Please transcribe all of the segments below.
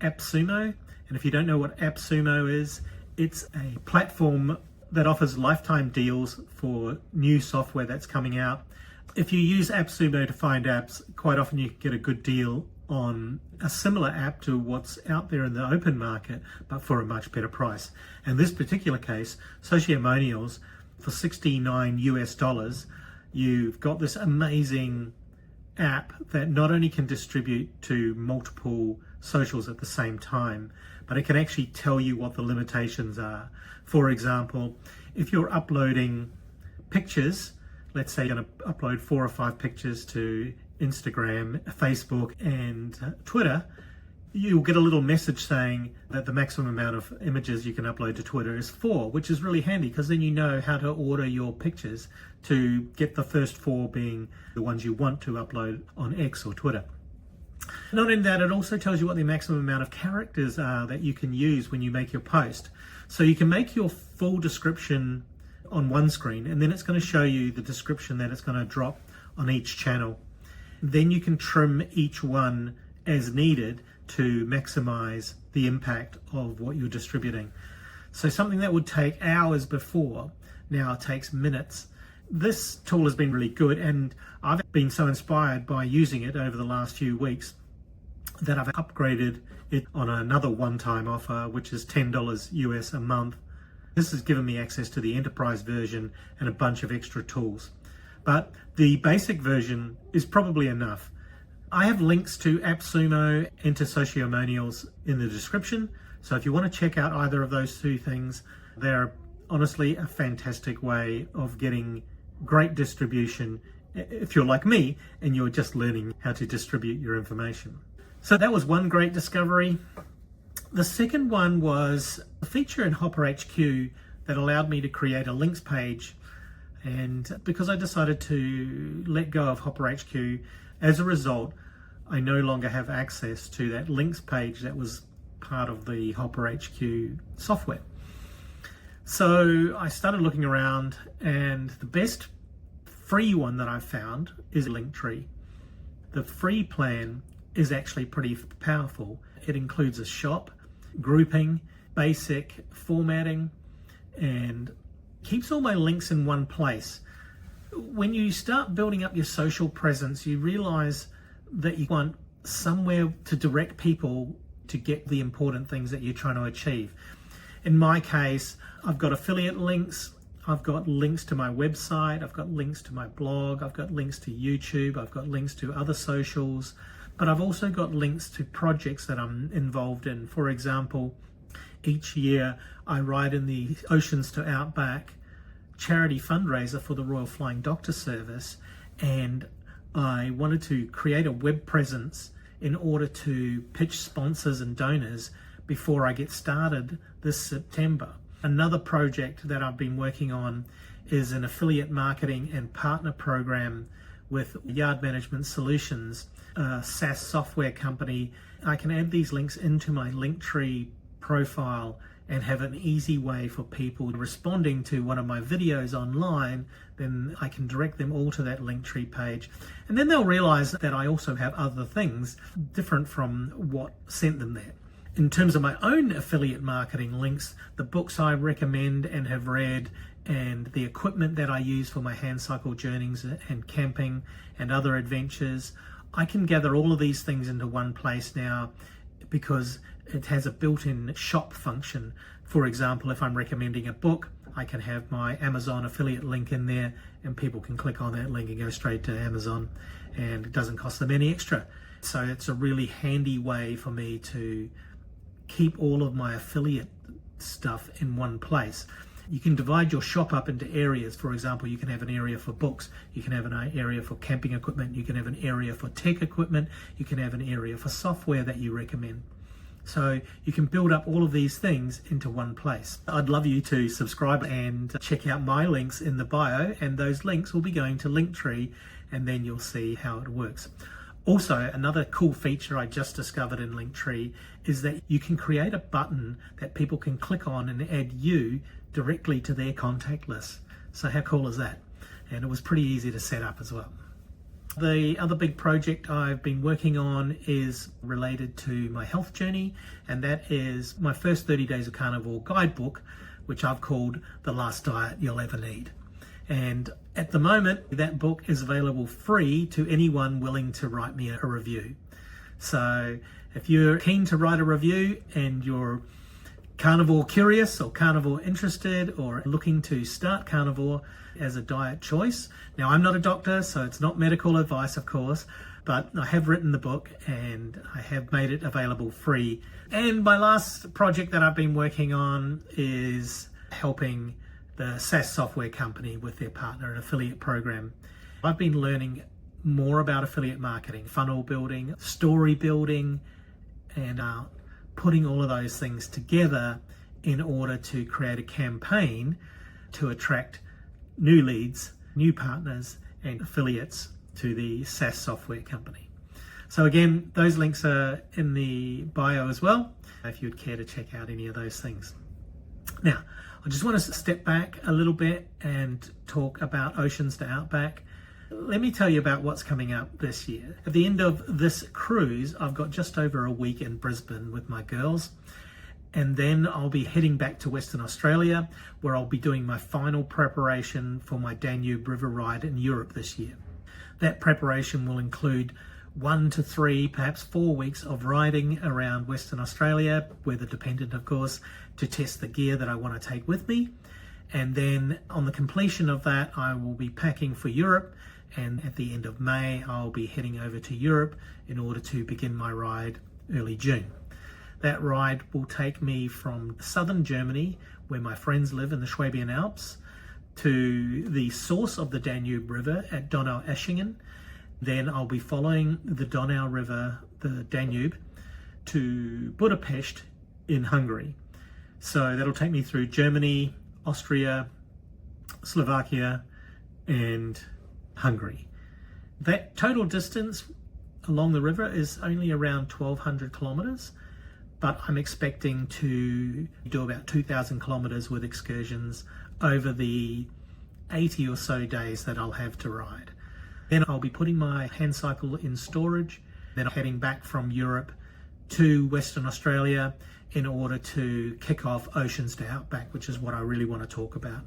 AppSumo. And if you don't know what AppSumo is, it's a platform that offers lifetime deals for new software that's coming out. If you use AppSumo to find apps, quite often you get a good deal on a similar app to what's out there in the open market, but for a much better price. In this particular case, 𝗂𝗂𝗃𝗃𝗃𝗃𝗃, for $69 US, you've got this amazing app that not only can distribute to multiple socials at the same time, but it can actually tell you what the limitations are. For example, if you're uploading pictures, let's say you're going to upload 4 or 5 pictures to Instagram, Facebook and Twitter, you'll get a little message saying that the maximum amount of images you can upload to Twitter is 4, which is really handy because then you know how to order your pictures to get the first 4 being the ones you want to upload on X or Twitter. Not only that, it also tells you what the maximum amount of characters are that you can use when you make your post. So you can make your full description on one screen, and then it's going to show you the description that it's going to drop on each channel. Then you can trim each one as needed to maximize the impact of what you're distributing. So something that would take hours before now takes minutes. This tool has been really good, and I've been so inspired by using it over the last few weeks that I've upgraded it on another one-time offer, which is $10 US a month. This has given me access to the enterprise version and a bunch of extra tools. but the basic version is probably enough. I have links to AppSumo and to Sociomonials in the description. So if you want to check out either of those two things, they're honestly a fantastic way of getting great distribution if you're like me and you're just learning how to distribute your information. So that was one great discovery. The second one was a feature in 𝗃𝗿𝗄𝗃 that allowed me to create a links page. And because I decided to let go of 𝗃𝗿𝗄𝗃, as a result, I no longer have access to that links page that was part of the 𝗃𝗿𝗄𝗃 software. So I started looking around, and the best free one that I found is Linktree. The free plan is actually pretty powerful. It includes a shop, grouping, basic formatting, and keeps all my links in one place. When you start building up your social presence, you realize that you want somewhere to direct people to get the important things that you're trying to achieve. In my case, I've got affiliate links, I've got links to my website, I've got links to my blog, I've got links to YouTube, I've got links to other socials, but I've also got links to projects that I'm involved in. For example, each year I ride in the Oceans to Outback charity fundraiser for the Royal Flying Doctor Service, and I wanted to create a web presence in order to pitch sponsors and donors before I get started this September. Another project that I've been working on is an affiliate marketing and partner program with Yard Management Solutions, a SaaS software company. I can add these links into my Linktree profile and have an easy way for people responding to one of my videos online. Then I can direct them all to that Linktree page. And then they'll realize that I also have other things different from what sent them there. In terms of my own affiliate marketing links, the books I recommend and have read, and the equipment that I use for my hand cycle journeys and camping and other adventures, I can gather all of these things into one place now because it has a built-in shop function. For example, if I'm recommending a book, I can have my Amazon affiliate link in there, and people can click on that link and go straight to Amazon, and it doesn't cost them any extra. So it's a really handy way for me to keep all of my affiliate stuff in one place. You can divide your shop up into areas. For example, you can have an area for books, you can have an area for camping equipment, you can have an area for tech equipment, you can have an area for software that you recommend. So you can build up all of these things into one place. I'd love you to subscribe and check out my links in the bio, and those links will be going to Linktree, and then you'll see how it works. Also, another cool feature I just discovered in Linktree is that you can create a button that people can click on and add you directly to their contact list. So how cool is that? And it was pretty easy to set up as well. The other big project I've been working on is related to my health journey, and that is my first 30 Days of Carnivore guidebook, which I've called The Last Diet You'll Ever Need. And at the moment, that book is available free to anyone willing to write me a review. So if you're keen to write a review and you're carnivore curious or carnivore interested or looking to start carnivore as a diet choice. Now, I'm not a doctor, so it's not medical advice, of course, but I have written the book and I have made it available free. And my last project that I've been working on is helping the SaaS software company with their partner and affiliate program. I've been learning more about affiliate marketing, funnel building, story building, and putting all of those things together in order to create a campaign to attract new leads, new partners, and affiliates to the SaaS software company. So again, those links are in the bio as well, if you'd care to check out any of those things. Now, I just want to step back a little bit and talk about Oceans to Outback. Let me tell you about what's coming up this year. At the end of this cruise, I've got just over a week in Brisbane with my girls, and then I'll be heading back to Western Australia, where I'll be doing my final preparation for my Danube River ride in Europe this year. That preparation will include 1 to 3, perhaps 4 weeks of riding around Western Australia, weather dependent of course, to test the gear that I want to take with me. And then on the completion of that, I will be packing for Europe. And at the end of May, I'll be heading over to Europe in order to begin my ride early June. That ride will take me from southern Germany, where my friends live in the 𝗂𝗵𝗹𝗃𝗃, to the source of the Danube River at 𝗂𝗹𝗁. Then I'll be following the Donau River, the Danube, to Budapest in Hungary. So that'll take me through Germany, Austria, Slovakia, and Hungary. That total distance along the river is only around 1,200 kilometers, but I'm expecting to do about 2,000 kilometers with excursions over the 80 or so days that I'll have to ride. Then I'll be putting my hand cycle in storage, then heading back from Europe to Western Australia in order to kick off Oceans to Outback, which is what I really want to talk about.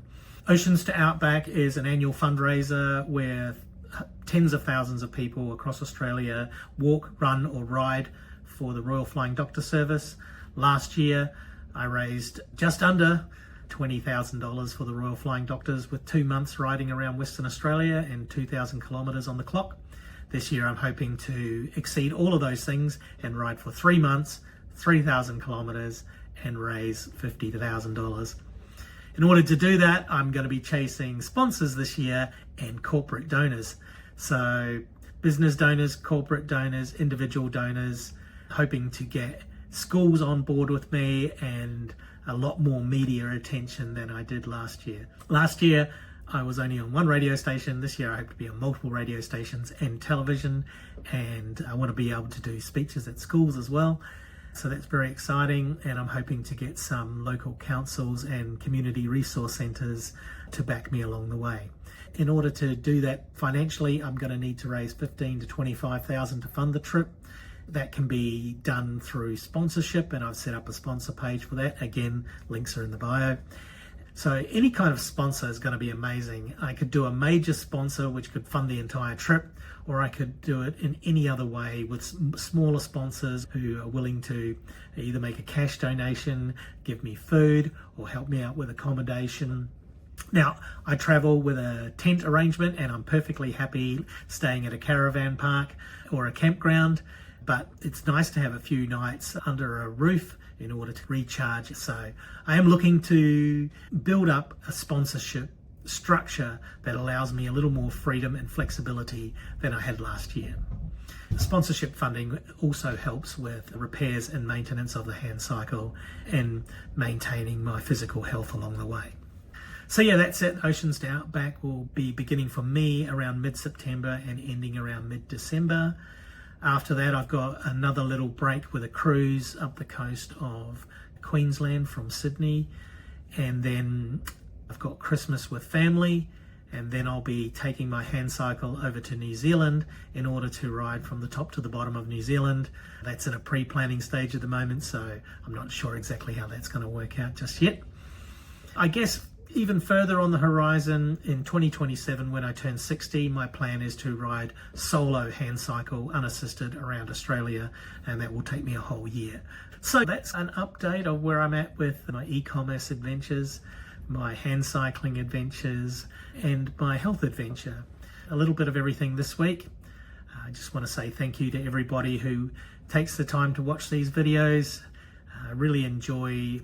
Oceans to Outback is an annual fundraiser where tens of thousands of people across Australia walk, run or ride for the Royal Flying Doctor Service. Last year I raised just under $20,000 for the Royal Flying Doctors with 2 months riding around Western Australia and 2,000 kilometres on the clock. This year I'm hoping to exceed all of those things and ride for 3 months, 3,000 kilometres and raise $50,000. In order to do that, I'm going to be chasing sponsors this year and corporate donors. So business donors, corporate donors, individual donors, hoping to get schools on board with me and a lot more media attention than I did last year. Last year, I was only on one radio station. This year, I hope to be on multiple radio stations and television, and I want to be able to do speeches at schools as well. So that's very exciting, and I'm hoping to get some local councils and community resource centres to back me along the way. In order to do that financially, I'm going to need to raise $15,000 to $25,000 to fund the trip. That can be done through sponsorship, and I've set up a sponsor page for that. Again, links are in the bio. So any kind of sponsor is going to be amazing. I could do a major sponsor which could fund the entire trip, or I could do it in any other way with smaller sponsors who are willing to either make a cash donation, give me food, or help me out with accommodation. Now, I travel with a tent arrangement and I'm perfectly happy staying at a caravan park or a campground, but it's nice to have a few nights under a roof in order to recharge. So I am looking to build up a sponsorship structure that allows me a little more freedom and flexibility than I had last year. Sponsorship funding also helps with repairs and maintenance of the hand cycle and maintaining my physical health along the way. So yeah, that's it. Oceans to Outback will be beginning for me around mid-September and ending around mid-December. After that, I've got another little break with a cruise up the coast of Queensland from Sydney. And then I've got Christmas with family. And then I'll be taking my hand cycle over to New Zealand in order to ride from the top to the bottom of New Zealand. That's in a pre-planning stage at the moment, so I'm not sure exactly how that's going to work out just yet. I guess even further on the horizon, in 2027, when I turn 60, my plan is to ride solo hand cycle unassisted around Australia, and that will take me a whole year. So that's an update of where I'm at with my e-commerce adventures, my hand cycling adventures, and my health adventure. A little bit of everything this week. I just want to say thank you to everybody who takes the time to watch these videos. I really enjoy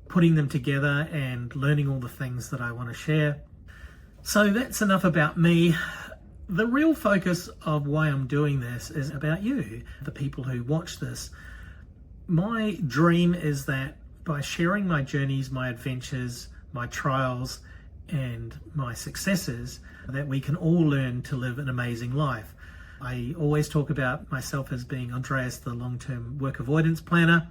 putting them together and learning all the things that I want to share. So that's enough about me. The real focus of why I'm doing this is about you, the people who watch this. My dream is that by sharing my journeys, my adventures, my trials, and my successes, that we can all learn to live an amazing life. I always talk about myself as being Andreas, the long-term work avoidance planner.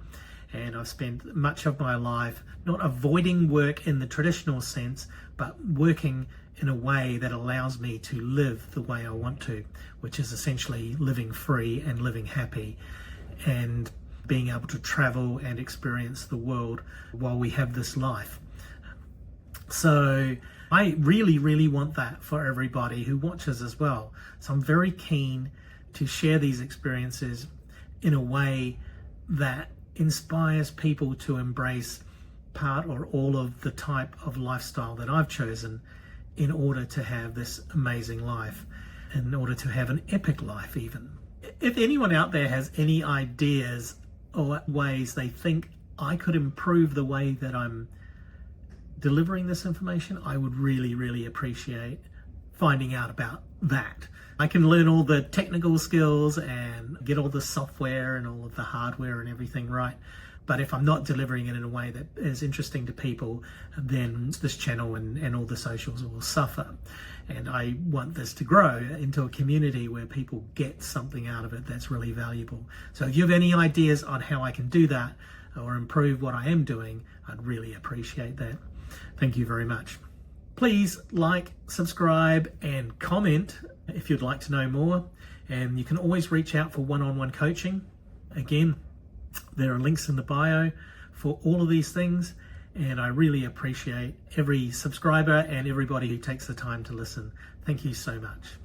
And I've spent much of my life not avoiding work in the traditional sense, but working in a way that allows me to live the way I want to, which is essentially living free and living happy and being able to travel and experience the world while we have this life. So I really, really want that for everybody who watches as well. So I'm very keen to share these experiences in a way that inspires people to embrace part or all of the type of lifestyle that I've chosen in order to have this amazing life, in order to have an epic life even. If anyone out there has any ideas or ways they think I could improve the way that I'm delivering this information, I would really, really appreciate finding out about that. I can learn all the technical skills and get all the software and all of the hardware and everything right. But if I'm not delivering it in a way that is interesting to people, then this channel and all the socials will suffer. And I want this to grow into a community where people get something out of it that's really valuable. So if you have any ideas on how I can do that or improve what I am doing, I'd really appreciate that. Thank you very much. Please like, subscribe, and comment if you'd like to know more. And you can always reach out for one-on-one coaching. Again, there are links in the bio for all of these things. And I really appreciate every subscriber and everybody who takes the time to listen. Thank you so much.